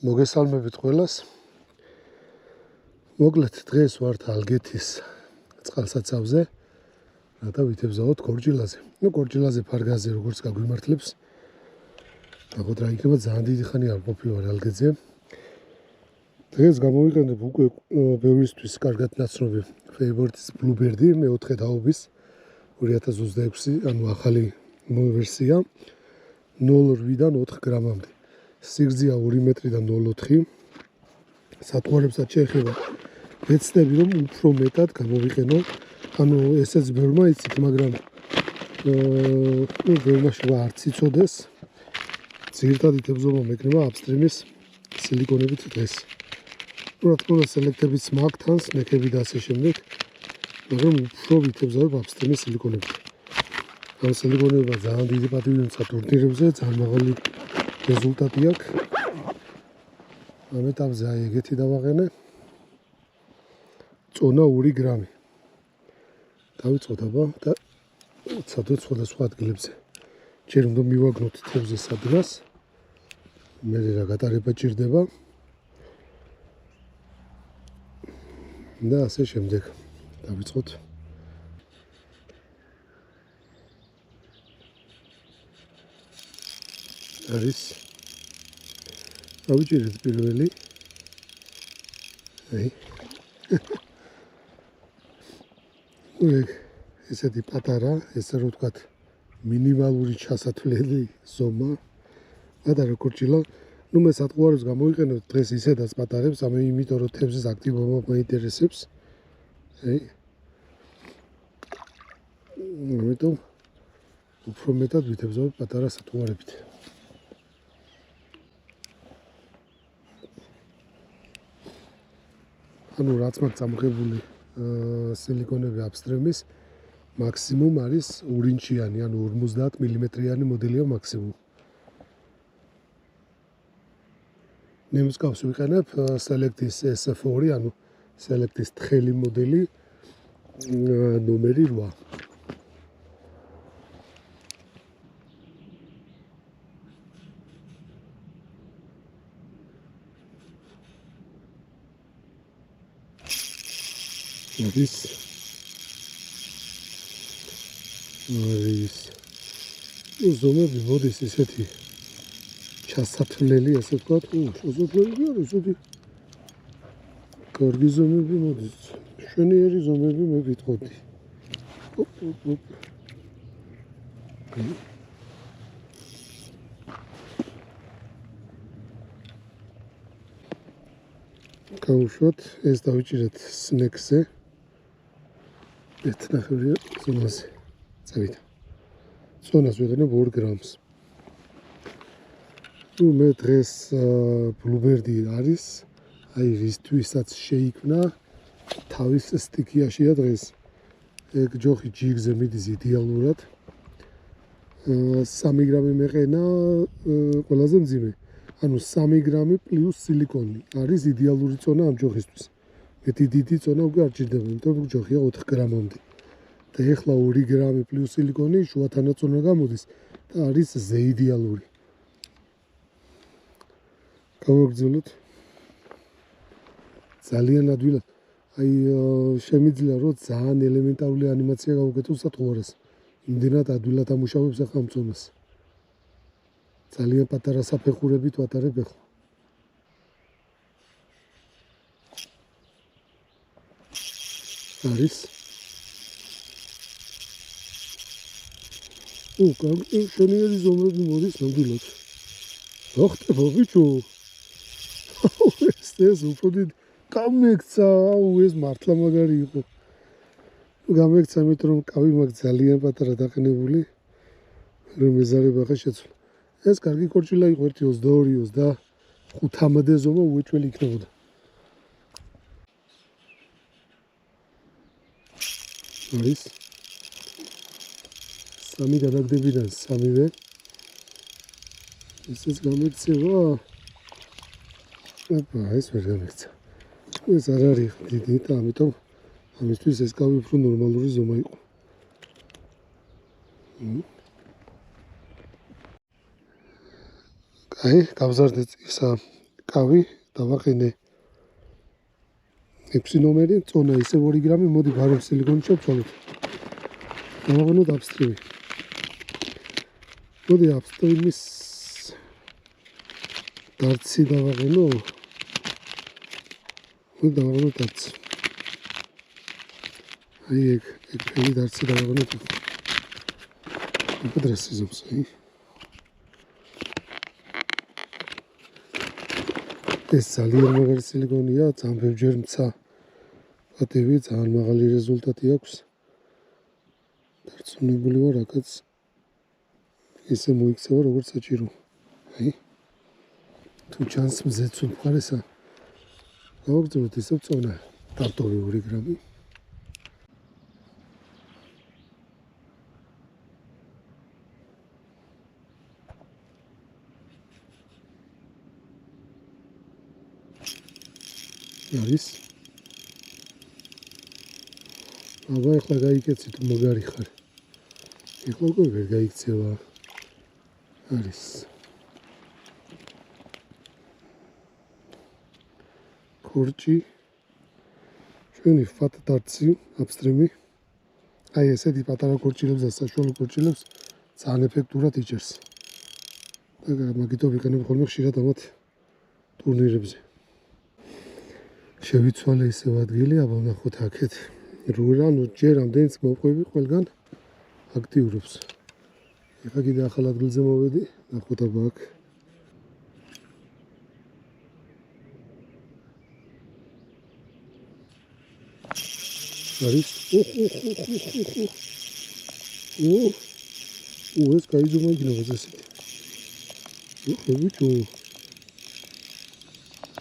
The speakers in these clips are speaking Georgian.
მოგესალმებით ყველას. მოკლედ დღეს ვართ ალგეთის წყალსაცავზე, რათა ვითებზავოთ გორჯილაზე. გორჯილაზე ფარგაზზე როგორც გაგვიმართლებს. ნახოთ რა იქნება, ძალიან დიდი ხანი არ ყოფილი ვარ ალგეთზე. დღეს გამოვიყენებ უკვე ბევრისთვის კარგად ნაცნობი Favorite Bluebird მეოთხე დაობის 2026, ანუ ახალი ვერსია 0.8-დან 4 გრამამდე. სიგრძეა 2 მეტრიდან 0.4. სათვალებსაც შეეხება ვეცდები რომ უფრო მეტად გამოვიყენო. ანუ ესეც ბევრმა იცით, მაგრამ ბევრმა შევა არც იცოდეს. ძირითადად ითებზობა მეკნება აპსტრიმის სილიკონებით დღეს. რა თქმა უნდა, სელექტებიც მაგთანს, ნექები და ასე შემდეგ, მაგრამ უფრო ვითებზავებ აპსტრიმის სილიკონებით. ამ სილიკონებმა ძალიან დიდი პატივი მისცა ტურნირებზე, ძალიან მაღალი რეზულტატი აქვს. ამ ეტაპზე აი ეგეთი დავაყენე. წონა 2 გრამი. დავიწყოთ აბა და ვცადოთ სხვადასხვა ადგილებზე. ჯერ უნდა მივაგნოთ თევზის სადრას. მე რა გატარება ჭირდება. და ასე შემდეგ. დავიწყოთ. არის ავიჭირეთ პირველი. აი. ესეთი პატარა, ესე რომ ვთქვათ, მინიმალური ჩასათვლელი ზომა. პატარა გორჯილა. მე სათყვარებს გამოვიყენოთ დღეს ისედაც პატარებს, იმიტომ რომ თევზის აქტივობა მაინტერესებს. აი. ამიტომ უფრო მეტად ვითებზავებ პატარა სათყვარებით. ანუ რაც მაქვს წამოღებული სილიკონები აპსტრიმის მაქსიმუმ არის 2 ინჩიანი, ანუ 50 მმ-იანი მოდელია მაქსიმუმ. ნემსკავს ვიყენებ სელექტის SF2, ანუ სელექტის თხელი მოდელი ნომერი 8. არის ზომები მოდის ესეთი ჩასათვლელი, ასე ვთქვათ, ჩასათვლელი არის ესეთი კარგი ზომები მოდის. შვენიერი ზომები მე ვიტყოდი. გავუშვათ, ეს დავიჭირეთ სნექსზე. ეთნახევრია ზომაზე. წავიდა. წონას ვიყენებ 2 გრამს. მე დღეს ბლუბერდი არის, აი ვისთვისაც შეიქმნა თავის სტიქიაშია დღეს. ეგ ჯოხი ჯიგზე მიდის იდეალურად. 3 გრამი მეყენა ყველაზე მძიმე. ანუ 3 გრამი პლუს სილიკონი არის იდეალური წონა ამ ჯოხისთვის. მეტი დიდი წონა უკვე არ ჭირდება, იმიტომ რომ ჯოხია 4 გრამამდე. და ეხლა 2 გრამი პლუს სილიკონი შუა თანაწონა გამოდის და არის ზეიდეალური. გავაგრძელოთ. ძალიან ადვილად. აი შემიძლია რომ ძალიან ელემენტარული ანიმაცია გავუკეთო სათხოვარას. იმდენად ადვილად ამუშავებს ახლა ამ წონას. ძალიან პატარა საფეხურებით ვატარებ ახლა. არის შვენიერი ზომები მოდის ნამდვილად. რა ხდება ბიჭო? ეს უფრო დიდი გამექცა, ეს მართლა მაგარი იყო. გამექცა, იმიტომ რომ კავი მაქვს ძალიან პატარა დაყენებული, რომ ეზარება ხა შეცვლა. ეს კარგი გორჯილა იყო, 22-25 ზომა უეჭველი იქნებოდა. არის 3 გადაგდებიდან 3-ვე. ესეც გამექცევა. ეს ვერ გამექცა. ეს არ არის დიდი და ამიტომ ამისთვის ეს კავი უფრო ნორმალური ზომა იყო. აი, გავზარდეთ ისა კავი დავაყენე 6 ნომერი, წონა ისე 2 გრამი, მოდი გარემ სილიკონი შევცვალოთ. დავაყენოთ აპსტრიმი. მოდი აპსტრიმის დარცი დავაყენო. მოდი დავაყენოთ დარცი. აი ეგ ფერი დარცი დავაყენოთ. უდრესი ზომს, აი. ეს ძალიან მაგარი სილიკონია, ძალიან ბევრჯერ მცა. პატივი, ძალიან მაღალი რეზულტატი აქვს. დარწმუნებული ვარ, რაკაც ისე მოიქცევა, როგორც საჭირო. აი. თუ ჩანს მზეც უხარესა. გავაგრძელოთ ისევ წონა. დარტოვი 2 გრამი. არის. აბა ახლა გაიქეცი თუ მაგარი ხარ. ეხლა უკვე ვერ გაიქცევა. არის. კორჭი. ჩვენი ფათ დარცი, აპსტრიმი. აი ესეთი პატარა კორჭილებს და საშუალო კორჭილებს ძალიან ეფექტურად იჭერს. და მაგითო ვიყენებ ხოლმე ხშირად ამათ ტურნირებზე. შევიცვალე ისევ ადგილი, აბა ვნახოთ აქეთ. რანუ ჯერ ამდენიც მოვყვები ყველგან აქტიურობს. ეხლა კიდე ახალ ადგილზე მოვედი, ნახოთ აბა აქ. არის. ეს გაიძუმა იქნება ესეთი. ვიჩო.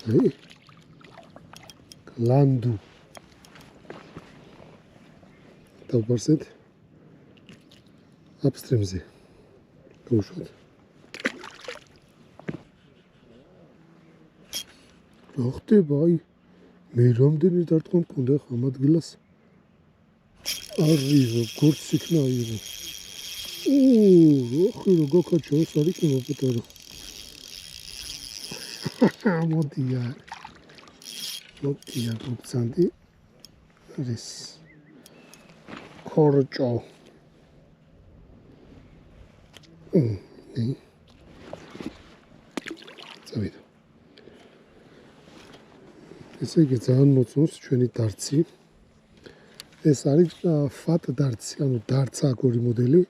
აი. ლანდუ. დავბარსეთ. აპსტრიმზე. გავუშვათ. რა ხდება აი? მე რამდენი დარტყმა მქონდა ხა ამ ადგილას? არი როგორც იქნა აიღო. ოხი რო გაკაჩო ეს არ იქნება პატარა. მოდია. მოდია გწანდი. ეს კორჭო. წავიდა. ესე იგი ძალიან მოწონს ჩვენი დარცი. ეს არის ფათ დარცი, ანუ დარცა აქ 2 მოდელი,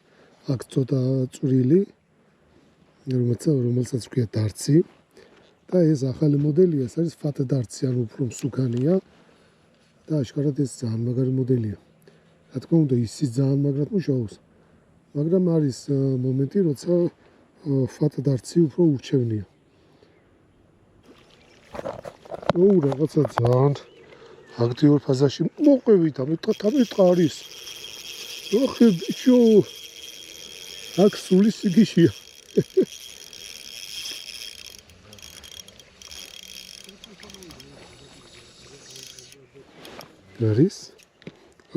აქ ცოტა წვრილი, რომელსაც ქვია დარცი. და ეს ახალი მოდელია, ეს არის ფათ დარცი, ანუ უფრო მსუქანია და აშკარად ეს ძალიან მაგარი მოდელია. რა თქმა უნდა, ისიც ძალიან მაგრად მუშაობს. მაგრამ არის მომენტი, როცა ფათ დარცი უფრო ურჩევნია. რაღაცა ძალიან აქტიურ ფაზაში მოყვებით, ამიტყვა არის. ოხე ბიჭო. აქ სული სიგიშია. არის?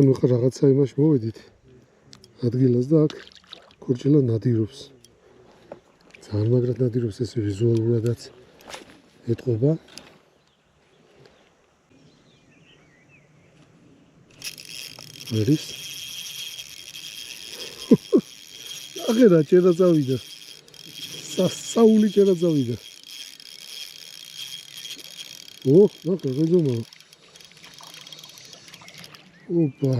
ანუ ხა რაღაცა იმაში მოვედით. ადგილას და აქ კორჭილა ნადირობს. ძალიან მაგრად ნადირობს, ეს ვიზუალურადაც ეტყობა. არის? აღერა ჭერა წავიდა. სასაული ჭერა წავიდა. ნახე, გეძომა. ოპა.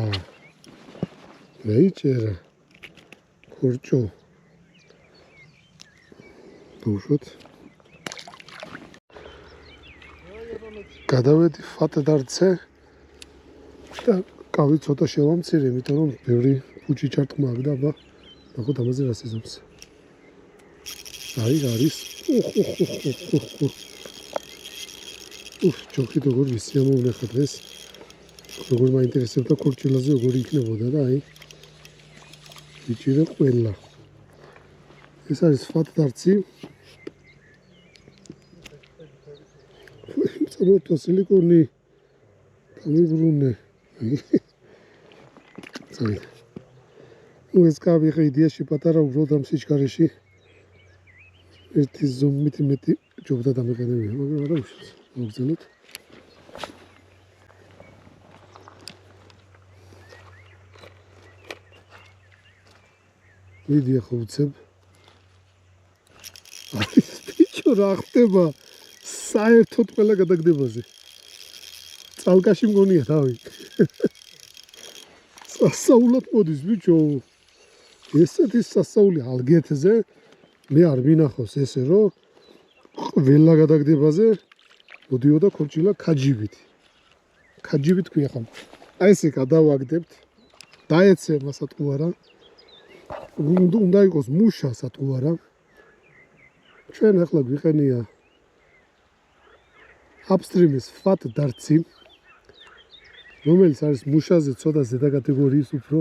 მეიჭერა. კორჭო. დავუშვათ. გადავედი ფათ დარცე და კავი ცოტა შევამცირე, იმიტომ რომ ბევრი ფუჭი ჩარტყმა აქვს და აბა ნახოთ ამაზე რა სიზომს. არის. ჯოხი როგორ ვისიამოვნე დღეს. როგორ მაინტერესებდა კორჭილაზე როგორი იქნებოდა და აი ვიჭირე ყველა. ეს არის ფათ დარცი. წამოთვა სილიკონი გამიბრუნე. წავიდა. ეს კავი ხა იდეაში პატარა უბრალოდ ამ სიჩქარეში ერთი ზომით მეტი ჯობდა დამეყენებია, მაგრამ არა უშავს. მოგზავნოთ. ვიდეო ხო უცებ. ბიჭო რა ხდება? საერთოდ ყველა გადაგდებაზე. წალკაში მგონია თავი. სასაულად მოდის ბიჭო. ესეთი სასაული ალგეთზე მე არ მინახავს ესე რომ ყველა გადაგდებაზე მოდიოდა ქორჭილა ქაჯიბით. ქაჯიბით ქვია ხომ. აი ესე გადავაგდებთ. დაეცე მასატყუ არა. უნდა იყოს მუშა სატყუ არა. ჩვენ ახლა გვიყენია upstream-ის fat darts-ი, რომელიც არის მუშაზე ცოტა ზედა კატეგორიის უფრო.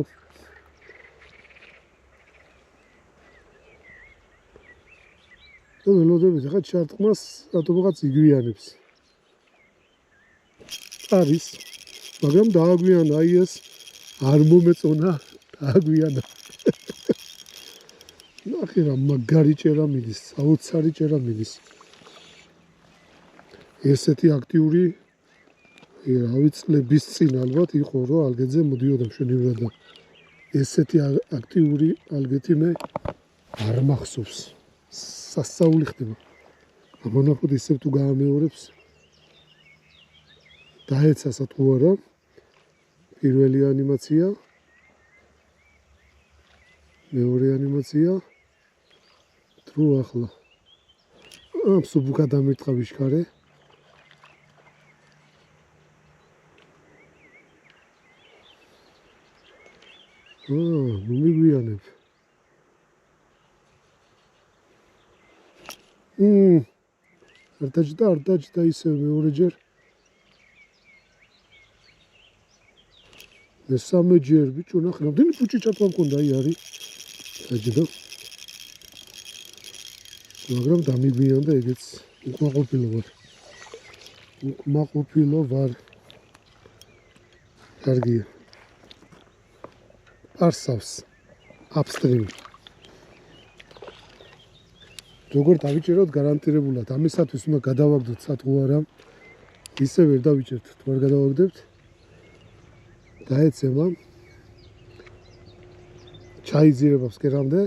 და ველოდებით ახლა ჩარტყმას რატომღაც იგვიანებს. არის, მაგრამ დააგვიანა აი ეს არ მომეწონა, დააგვიანა. ნახე რა მაგარი ჭერა მიდის, საოცარი ჭერა მიდის. ესეთი აქტიური რავი წლების წინ ალბათ იყო რომ ალგეთზე მოდიოდა მშვენივრად და ესეთი აქტიური ალგეთი მე არ მახსოვს. სასაული ხდება. ამონახოთ ისევ თუ გაამეორებს. დაეცა სატყუ არა. პირველი ანიმაცია. მეორე ანიმაცია. თუ ახლა. სუბუქა დამირტყა ვიშქარე. ნუ მიგვიანებ. არ დაჯდა ისევ მეორეჯერ. მესამეჯერ ბიჭო ნახე, რამდენი პუჭი ჭაფა მქონდა აი არის. დაჯდა. მაგრამ დამიგვიანდა ეგეც უკმაყოფილო ვარ. კარგია. არსავს upstream. როგორ დავიჭეროთ გარანტირებულად ამისათვის უნდა გადავაგდოთ სატყუ არა. ისე ვერ დავიჭერთ, თუ არ გადავაგდებთ. დაეცემა. ჩაიძირება ფსკერამდე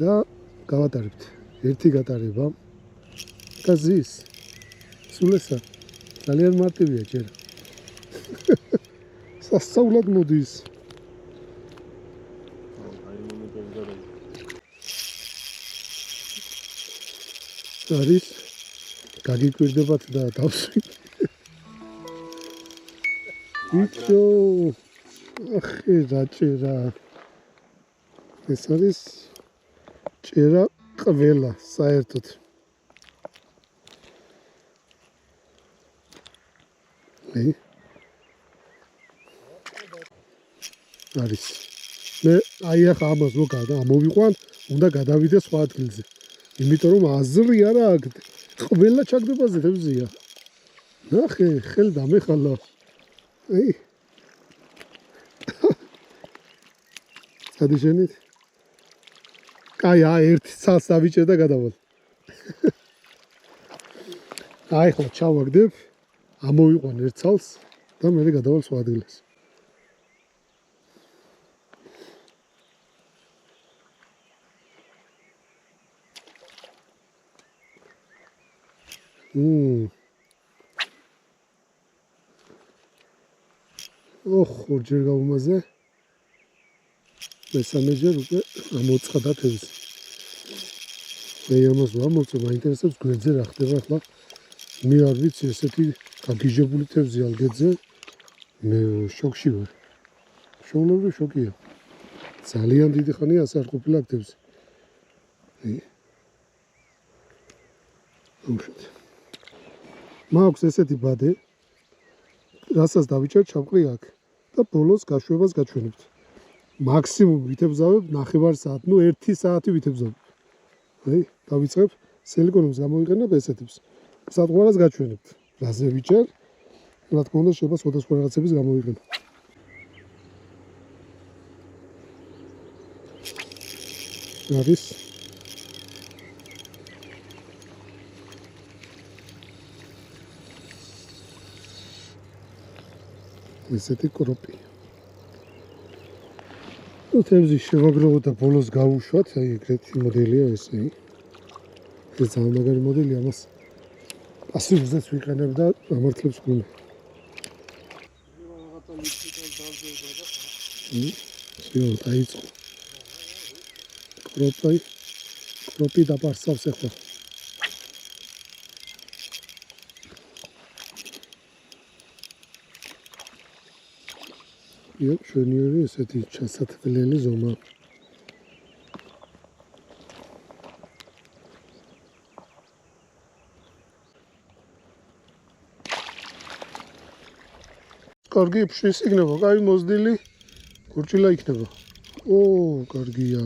და გავატარებთ. ერთი გატარება და ზის. სულ ესა ძალიან მარტივია ჭერა. სასწაულად მოდის. არის გაგიკვირდებათ და დავსვი. ბიჭო, ახე რა ჭერა. ეს არის ჭერა ყველა საერთოდ. არის. მე აი ახლა ამას რო ამოვიყვან, უნდა გადავიდე სხვა ადგილზე. იმიტომ რომ აზრი არა აქვს. ყველა ჩაგდებაზე თევზია. ნახე, ხელ დამეხალა. აი. სადიშენით? კაი, ერთი ცალს დავიჭერ და გადავალ. აი ხო ჩავაგდებ. ამოვიყვან ერთ ცალს და მე გადავალ სხვა ადგილას. ორჯერ გავუმაზე. მესამეჯერ უკვე ამოწყდა თევზი. მე ამას ვამოწევ, მაინტერესებს გვერდზე რა ხდება ახლა. მე არ ვიცი ესეთი გაგიჟებული თევზი ალგეთზე. მე შოკში ვარ. შოულებრივ შოკია. ძალიან დიდი ხანია ასე არ ყოფილა თევზი. მაქვს ესეთი ბადე, რასაც დავიჭერ ჩავყრი აქ და ბოლოს გაშვებას გაჩვენებთ. მაქსიმუმ ვითებზავებ 9 საათი, ნუ 1 საათი ვითებზავებ. აი, დავიწყებ სილიკონებს გამოვიყენებ ესეთებს. სატყუარას გაჩვენებთ. რაზე ვიჭერ? რა თქმა უნდა, შეიძლება სხვადასხვა რაღაცების გამოვიყენო. არის ესეთი კროპი. თევზი შევაგროვოთ და ბოლოს გავუშვათ, აი ეგრეთი მოდელია ესე. ეს ძალიან მაგარი მოდელია, მას პასივზეც ვიყენებ და ამართლებს გული. всё, დაიწყო. კროპი დაპარსავს ახლა. იო, ჩვენიერი ესეთი ჩასათვლელი ზომა. კარგი ფშვის იქნება, კაი მოზდილი, გურჭილა იქნება. ო, კარგია.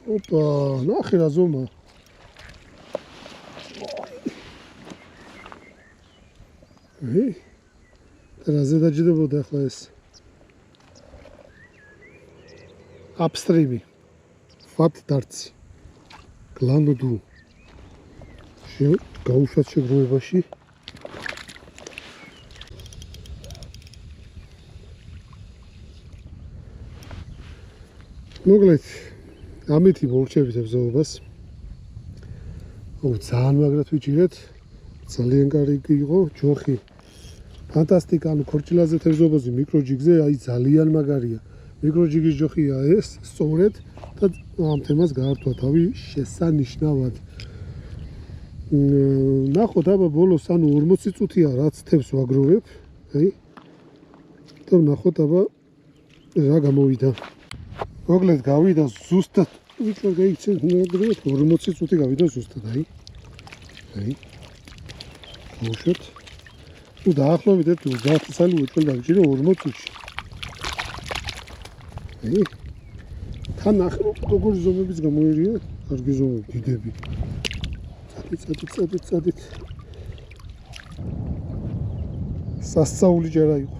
ოპა, ნახე რა ზომა. რაზე დაჯდებოდა ახლა ეს? აპსტრიმი. ფატ დარცი. გლანოდუ. გავუშვათ შეგროვებაში. მოკლედ, ამითი მოვრჩებით ებზოობას. ძალიან მაგრად ვიჭირეთ. ძალიან კარგი იყო, ჯოხი. ფანტასტიკა, ანუ ქორჭილაზე თევზობაზე მიკროჯიგზე აი ძალიან მაგარია. მიკროჯიგის ჯოხია ეს, სწორედ და ამ თემას გაართვა თავი შესანიშნავად. ნახოთ აბა ბოლოს, ანუ 40 წუთია რაც თევზს ვაგროვებ, აი. და ნახოთ აბა რა გამოვიდა. მოკლედ გავიდა ზუსტად, ვიწყო გაიქცეთ, 40 წუთი გავიდა ზუსტად, აი. აი. მოუშვათ. თუ დაახლოებით 30 წელი უწევ დავჭირო 40 წუთში. აი. თან ახლა როგორ ზომებიც გამოერია, კარგი ზომები, დიდები. წადით. სასწაული ჯერა იყო.